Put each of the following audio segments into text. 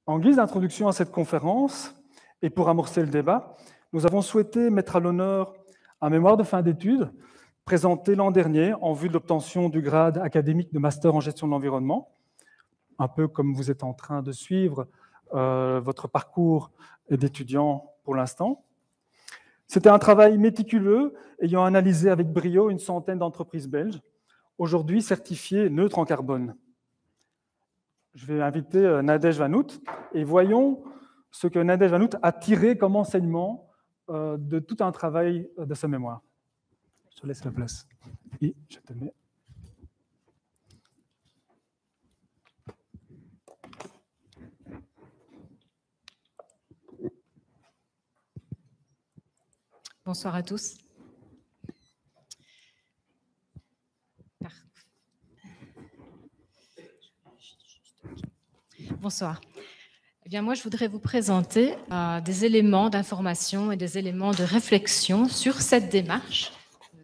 En guise d'introduction à cette conférence, et pour amorcer le débat, nous avons souhaité mettre à l'honneur un mémoire de fin d'études présenté l'an dernier en vue de l'obtention du grade académique de master en gestion de l'environnement, un peu comme vous êtes en train de suivre votre parcours d'étudiant pour l'instant. C'était un travail méticuleux ayant analysé avec brio une centaine d'entreprises belges, aujourd'hui certifiées neutres en carbone. Je vais inviter Nadège Vanout et voyons ce que Nadège Vanout a tiré comme enseignement de tout un travail de ce mémoire. Je te laisse la place. Et je te mets. Bonsoir à tous. Bonsoir. Eh bien, moi, je voudrais vous présenter des éléments d'information et des éléments de réflexion sur cette démarche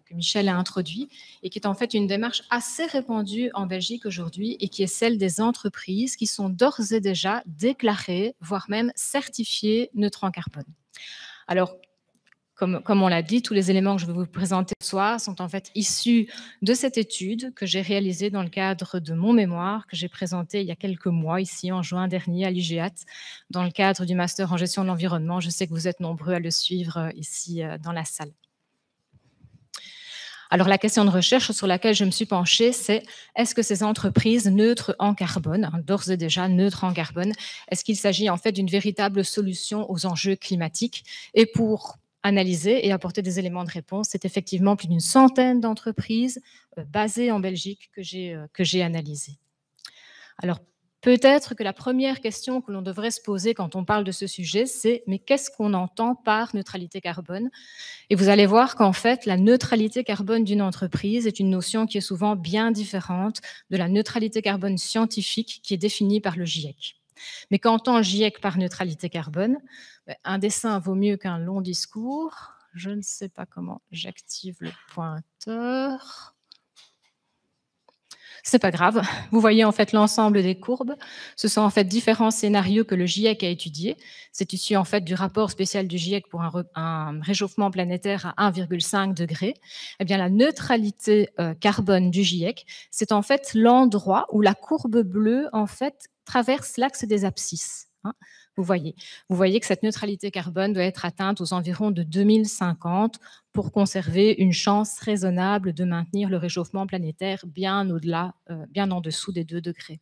que Michel a introduite et qui est en fait une démarche assez répandue en Belgique aujourd'hui et qui est celle des entreprises qui sont d'ores et déjà déclarées, voire même certifiées neutres en carbone. Alors, comme on l'a dit, tous les éléments que je vais vous présenter ce soir sont en fait issus de cette étude que j'ai réalisée dans le cadre de mon mémoire, que j'ai présenté il y a quelques mois, ici en juin dernier à l'IGEAT, dans le cadre du Master en gestion de l'environnement. Je sais que vous êtes nombreux à le suivre ici dans la salle. Alors la question de recherche sur laquelle je me suis penchée, c'est est-ce que ces entreprises neutres en carbone, d'ores et déjà neutres en carbone, est-ce qu'il s'agit en fait d'une véritable solution aux enjeux climatiques? Et pour analyser et apporter des éléments de réponse, c'est effectivement plus d'une centaine d'entreprises basées en Belgique que j'ai analysées. Alors, peut-être que la première question que l'on devrait se poser quand on parle de ce sujet, c'est mais qu'est-ce qu'on entend par neutralité carbone? Et vous allez voir qu'en fait, la neutralité carbone d'une entreprise est une notion qui est souvent bien différente de la neutralité carbone scientifique qui est définie par le GIEC. Mais qu'entend le GIEC par neutralité carbone? Un dessin vaut mieux qu'un long discours. Je ne sais pas comment j'active le pointeur. C'est pas grave. Vous voyez en fait l'ensemble des courbes. Ce sont en fait différents scénarios que le GIEC a étudiés. C'est issu en fait du rapport spécial du GIEC pour un réchauffement planétaire à 1,5 degré. Eh bien, la neutralité carbone du GIEC, c'est en fait l'endroit où la courbe bleue en fait traverse l'axe des abscisses. Vous voyez que cette neutralité carbone doit être atteinte aux environs de 2050 pour conserver une chance raisonnable de maintenir le réchauffement planétaire bien au-delà, bien en dessous des 2 degrés.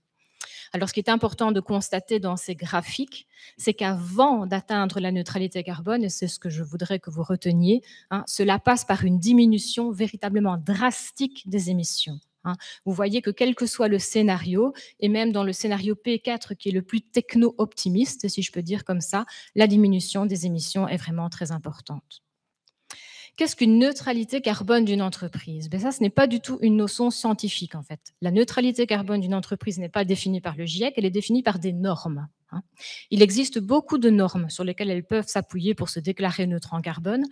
Alors, ce qui est important de constater dans ces graphiques, c'est qu'avant d'atteindre la neutralité carbone, et c'est ce que je voudrais que vous reteniez, cela passe par une diminution véritablement drastique des émissions. Vous voyez que quel que soit le scénario, et même dans le scénario P4 qui est le plus techno-optimiste, si je peux dire comme ça, la diminution des émissions est vraiment très importante. Qu'est-ce qu'une neutralité carbone d'une entreprise? Ça, ce n'est pas du tout une notion scientifique en fait. La neutralité carbone d'une entreprise n'est pas définie par le GIEC, elle est définie par des normes. Il existe beaucoup de normes sur lesquelles elles peuvent s'appuyer pour se déclarer neutres en carbone.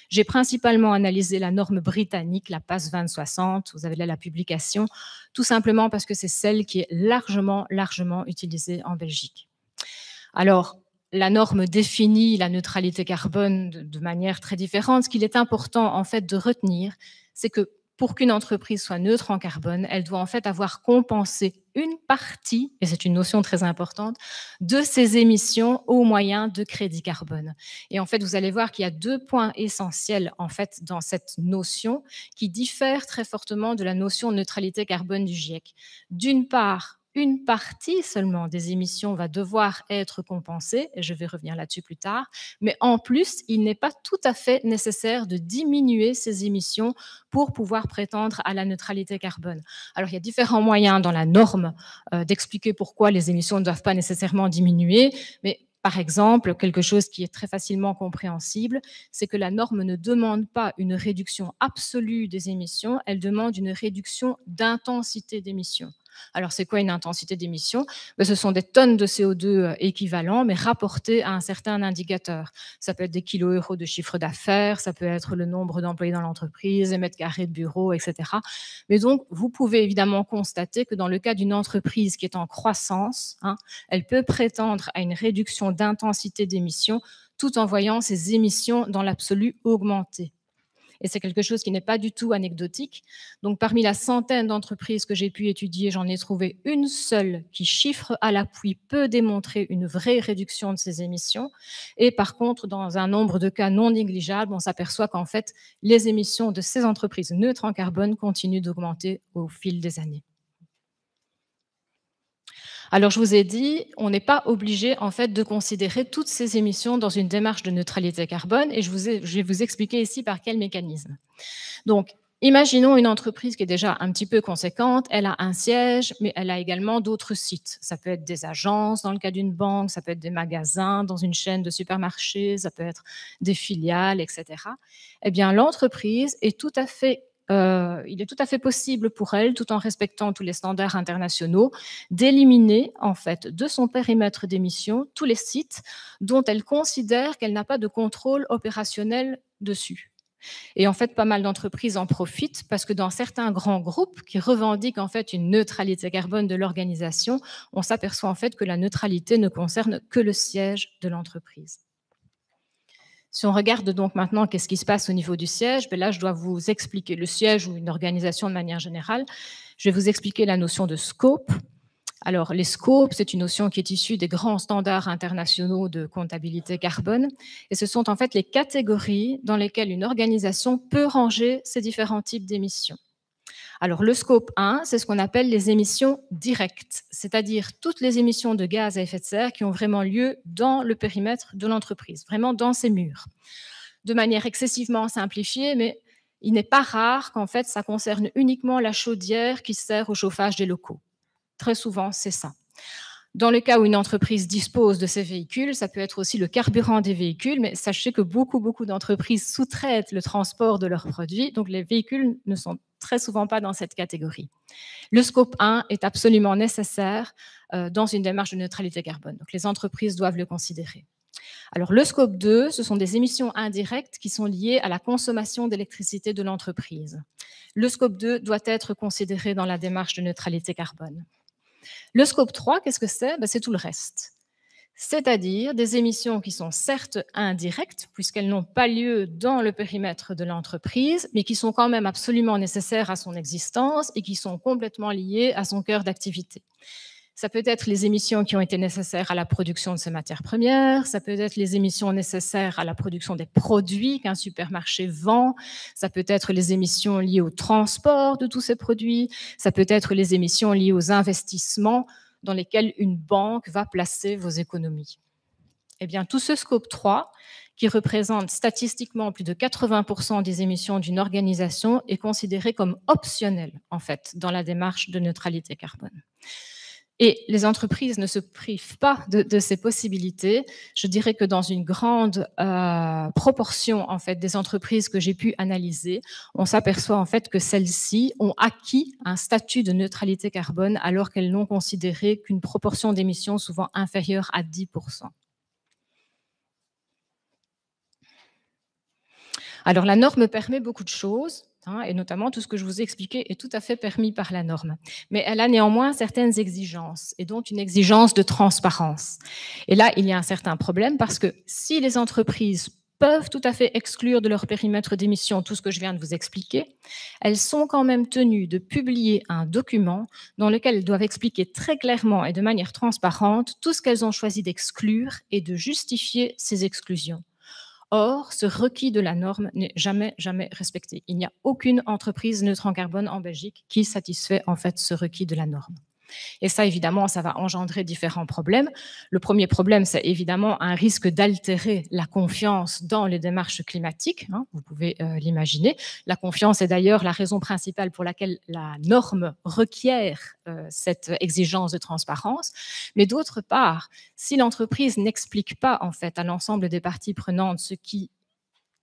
J'ai principalement analysé la norme britannique, la PAS 2060, vous avez là la publication, tout simplement parce que c'est celle qui est largement utilisée en Belgique. Alors, la norme définit la neutralité carbone de manière très différente. Ce qu'il est important en fait de retenir, c'est que pour qu'une entreprise soit neutre en carbone, elle doit en fait avoir compensé une partie, et c'est une notion très importante, de ses émissions au moyen de crédits carbone. Et en fait, vous allez voir qu'il y a 2 points essentiels en fait dans cette notion qui diffèrent très fortement de la notion de neutralité carbone du GIEC. D'une part, une partie seulement des émissions va devoir être compensée, et je vais revenir là-dessus plus tard, mais en plus, il n'est pas tout à fait nécessaire de diminuer ces émissions pour pouvoir prétendre à la neutralité carbone. Alors, il y a différents moyens dans la norme d'expliquer pourquoi les émissions ne doivent pas nécessairement diminuer, mais par exemple, quelque chose qui est très facilement compréhensible, c'est que la norme ne demande pas une réduction absolue des émissions, elle demande une réduction d'intensité d'émissions. Alors, c'est quoi une intensité d'émission? Ce sont des tonnes de CO2 équivalents, mais rapportés à un certain indicateur. Ça peut être des kilo-euros de chiffre d'affaires, ça peut être le nombre d'employés dans l'entreprise, les mètres carrés de bureau, etc. Mais donc, vous pouvez évidemment constater que dans le cas d'une entreprise qui est en croissance, elle peut prétendre à une réduction d'intensité d'émissions tout en voyant ses émissions dans l'absolu augmenter. Et c'est quelque chose qui n'est pas du tout anecdotique. Donc, parmi la centaine d'entreprises que j'ai pu étudier, j'en ai trouvé une seule qui, chiffre à l'appui, peut démontrer une vraie réduction de ses émissions. Et par contre, dans un nombre de cas non négligeables, on s'aperçoit qu'en fait, les émissions de ces entreprises neutres en carbone continuent d'augmenter au fil des années. Alors, je vous ai dit, on n'est pas obligé en fait de considérer toutes ces émissions dans une démarche de neutralité carbone et je vais vous expliquer ici par quel mécanisme. Donc, imaginons une entreprise qui est déjà un petit peu conséquente, elle a un siège, mais elle a également d'autres sites. Ça peut être des agences dans le cas d'une banque, ça peut être des magasins dans une chaîne de supermarchés, ça peut être des filiales, etc. Eh bien, l'entreprise est tout à fait il est tout à fait possible pour elle, tout en respectant tous les standards internationaux, d'éliminer en fait de son périmètre d'émission tous les sites dont elle considère qu'elle n'a pas de contrôle opérationnel dessus. Et en fait, pas mal d'entreprises en profitent parce que dans certains grands groupes qui revendiquent en fait une neutralité carbone de l'organisation, on s'aperçoit en fait que la neutralité ne concerne que le siège de l'entreprise. Si on regarde donc maintenant qu'est-ce qui se passe au niveau du siège, là, je dois vous expliquer le siège ou une organisation de manière générale. Je vais vous expliquer la notion de scope. Alors, les scopes, c'est une notion qui est issue des grands standards internationaux de comptabilité carbone. Et ce sont en fait les catégories dans lesquelles une organisation peut ranger ces différents types d'émissions. Alors, le scope 1, c'est ce qu'on appelle les émissions directes, c'est-à-dire toutes les émissions de gaz à effet de serre qui ont vraiment lieu dans le périmètre de l'entreprise, vraiment dans ses murs. De manière excessivement simplifiée, mais il n'est pas rare qu'en fait, ça concerne uniquement la chaudière qui sert au chauffage des locaux. Très souvent, c'est ça. Dans le cas où une entreprise dispose de ces véhicules, ça peut être aussi le carburant des véhicules, mais sachez que beaucoup d'entreprises sous-traitent le transport de leurs produits, donc les véhicules ne sont très souvent pas dans cette catégorie. Le scope 1 est absolument nécessaire dans une démarche de neutralité carbone, donc les entreprises doivent le considérer. Alors le scope 2, ce sont des émissions indirectes qui sont liées à la consommation d'électricité de l'entreprise. Le scope 2 doit être considéré dans la démarche de neutralité carbone. Le scope 3, qu'est-ce que c'est? C'est tout le reste. C'est-à-dire des émissions qui sont certes indirectes, puisqu'elles n'ont pas lieu dans le périmètre de l'entreprise, mais qui sont quand même absolument nécessaires à son existence et qui sont complètement liées à son cœur d'activité. Ça peut être les émissions qui ont été nécessaires à la production de ces matières premières, ça peut être les émissions nécessaires à la production des produits qu'un supermarché vend, ça peut être les émissions liées au transport de tous ces produits, ça peut être les émissions liées aux investissements dans lesquels une banque va placer vos économies. Eh bien, tout ce scope 3, qui représente statistiquement plus de 80% des émissions d'une organisation, est considéré comme optionnel, en fait, dans la démarche de neutralité carbone. Et les entreprises ne se privent pas de ces possibilités. Je dirais que dans une grande proportion en fait, des entreprises que j'ai pu analyser, on s'aperçoit en fait que celles-ci ont acquis un statut de neutralité carbone alors qu'elles n'ont considéré qu'une proportion d'émissions souvent inférieure à 10%. Alors la norme permet beaucoup de choses. Et notamment tout ce que je vous ai expliqué est tout à fait permis par la norme. Mais elle a néanmoins certaines exigences, et donc une exigence de transparence. Et là, il y a un certain problème parce que si les entreprises peuvent tout à fait exclure de leur périmètre d'émission tout ce que je viens de vous expliquer, elles sont quand même tenues de publier un document dans lequel elles doivent expliquer très clairement et de manière transparente tout ce qu'elles ont choisi d'exclure et de justifier ces exclusions. Or, ce requis de la norme n'est jamais respecté. Il n'y a aucune entreprise neutre en carbone en Belgique qui satisfait en fait ce requis de la norme. Et ça, évidemment, ça va engendrer différents problèmes. Le premier problème, c'est évidemment un risque d'altérer la confiance dans les démarches climatiques. Vous pouvez l'imaginer. La confiance est d'ailleurs la raison principale pour laquelle la norme requiert cette exigence de transparence. Mais d'autre part, si l'entreprise n'explique pas en fait à l'ensemble des parties prenantes ce qui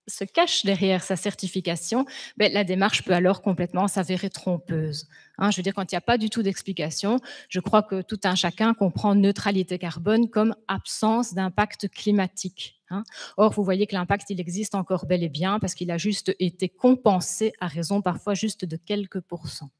se cache derrière sa certification, ben, la démarche peut alors complètement s'avérer trompeuse. Hein, je veux dire, quand il n'y a pas du tout d'explication, je crois que tout un chacun comprend neutralité carbone comme absence d'impact climatique. Hein. Or, vous voyez que l'impact, il existe encore bel et bien parce qu'il a juste été compensé à raison parfois juste de quelques pourcents.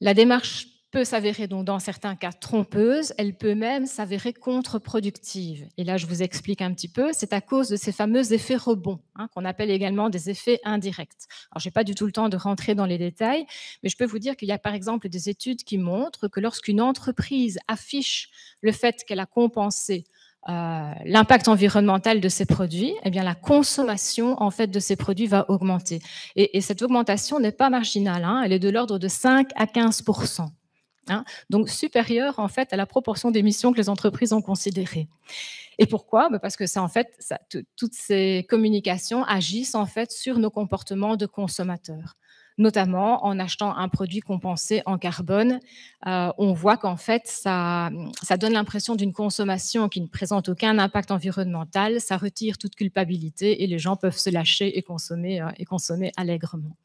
La démarche peut s'avérer donc dans certains cas trompeuse, elle peut même s'avérer contre-productive. Et là, je vous explique un petit peu, c'est à cause de ces fameux effets rebonds, hein, qu'on appelle également des effets indirects. Alors, je n'ai pas du tout le temps de rentrer dans les détails, mais je peux vous dire qu'il y a par exemple des études qui montrent que lorsqu'une entreprise affiche le fait qu'elle a compensé l'impact environnemental de ces produits, eh bien, la consommation en fait, de ces produits va augmenter. Et cette augmentation n'est pas marginale, hein, elle est de l'ordre de 5 à 15%. Hein, donc supérieure en fait à la proportion d'émissions que les entreprises ont considérées. Et pourquoi? Parce que ça, en fait, toutes ces communications agissent en fait sur nos comportements de consommateurs, notamment en achetant un produit compensé en carbone. On voit qu'en fait, ça donne l'impression d'une consommation qui ne présente aucun impact environnemental, ça retire toute culpabilité et les gens peuvent se lâcher et consommer allègrement.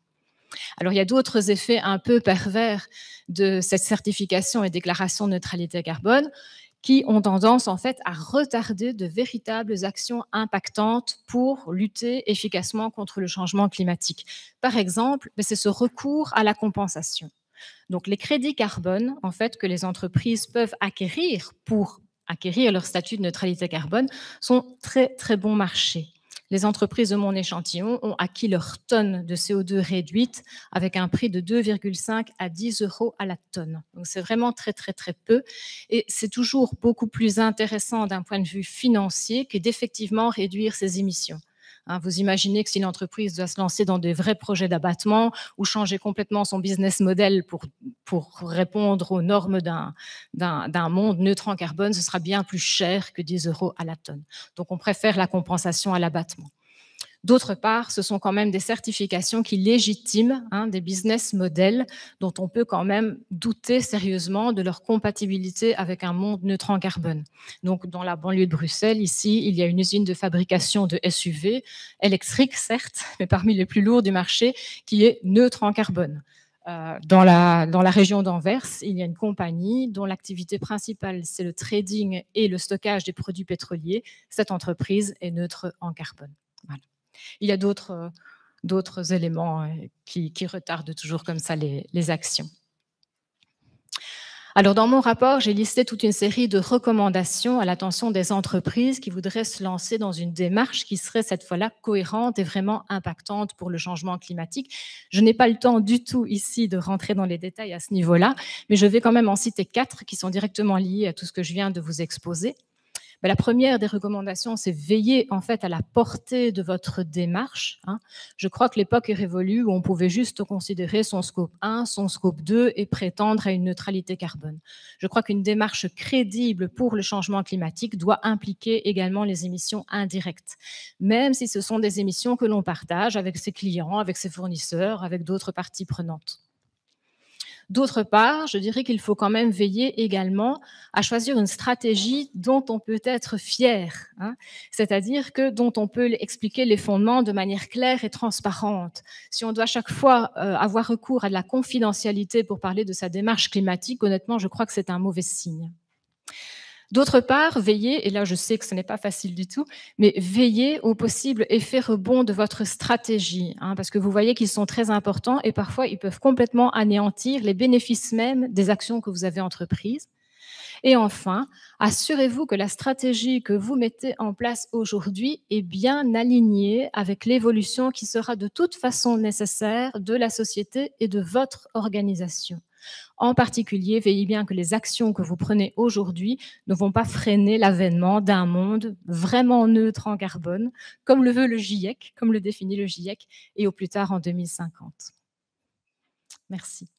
Alors, il y a d'autres effets un peu pervers de cette certification et déclaration de neutralité carbone qui ont tendance en fait à retarder de véritables actions impactantes pour lutter efficacement contre le changement climatique. Par exemple, c'est ce recours à la compensation. Donc, les crédits carbone en fait, que les entreprises peuvent acquérir pour acquérir leur statut de neutralité carbone sont très, très bon marché. Les entreprises de mon échantillon ont acquis leur tonne de CO2 réduite avec un prix de 2,5 à 10 euros à la tonne. Donc c'est vraiment très, très, très peu. Et c'est toujours beaucoup plus intéressant d'un point de vue financier que d'effectivement réduire ses émissions. Hein, vous imaginez que si l'entreprise doit se lancer dans des vrais projets d'abattement ou changer complètement son business model pour répondre aux normes d'un monde neutre en carbone, ce sera bien plus cher que 10 euros à la tonne. Donc, on préfère la compensation à l'abattement. D'autre part, ce sont quand même des certifications qui légitiment des business models dont on peut quand même douter sérieusement de leur compatibilité avec un monde neutre en carbone. Donc, dans la banlieue de Bruxelles, ici, il y a une usine de fabrication de SUV, électrique certes, mais parmi les plus lourds du marché, qui est neutre en carbone. Dans la région d'Anvers, il y a une compagnie dont l'activité principale, c'est le trading et le stockage des produits pétroliers. Cette entreprise est neutre en carbone. Voilà. Il y a d'autres éléments qui retardent toujours comme ça les actions. Alors, dans mon rapport, j'ai listé toute une série de recommandations à l'attention des entreprises qui voudraient se lancer dans une démarche qui serait cette fois-là cohérente et vraiment impactante pour le changement climatique. Je n'ai pas le temps du tout ici de rentrer dans les détails à ce niveau-là, mais je vais quand même en citer 4 qui sont directement liés à tout ce que je viens de vous exposer. La première des recommandations, c'est veiller en fait à la portée de votre démarche. Je crois que l'époque est révolue où on pouvait juste considérer son scope 1, son scope 2 et prétendre à une neutralité carbone. Je crois qu'une démarche crédible pour le changement climatique doit impliquer également les émissions indirectes, même si ce sont des émissions que l'on partage avec ses clients, avec ses fournisseurs, avec d'autres parties prenantes. D'autre part, je dirais qu'il faut quand même veiller également à choisir une stratégie dont on peut être fier, c'est-à-dire dont on peut expliquer les fondements de manière claire et transparente. Si on doit chaque fois avoir recours à de la confidentialité pour parler de sa démarche climatique, honnêtement, je crois que c'est un mauvais signe. D'autre part, veillez, et là je sais que ce n'est pas facile du tout, mais veillez aux possibles effets rebonds de votre stratégie, parce que vous voyez qu'ils sont très importants et parfois ils peuvent complètement anéantir les bénéfices même des actions que vous avez entreprises. Et enfin, assurez-vous que la stratégie que vous mettez en place aujourd'hui est bien alignée avec l'évolution qui sera de toute façon nécessaire de la société et de votre organisation. En particulier, veillez bien que les actions que vous prenez aujourd'hui ne vont pas freiner l'avènement d'un monde vraiment neutre en carbone, comme le veut le GIEC, comme le définit le GIEC, et au plus tard en 2050. Merci.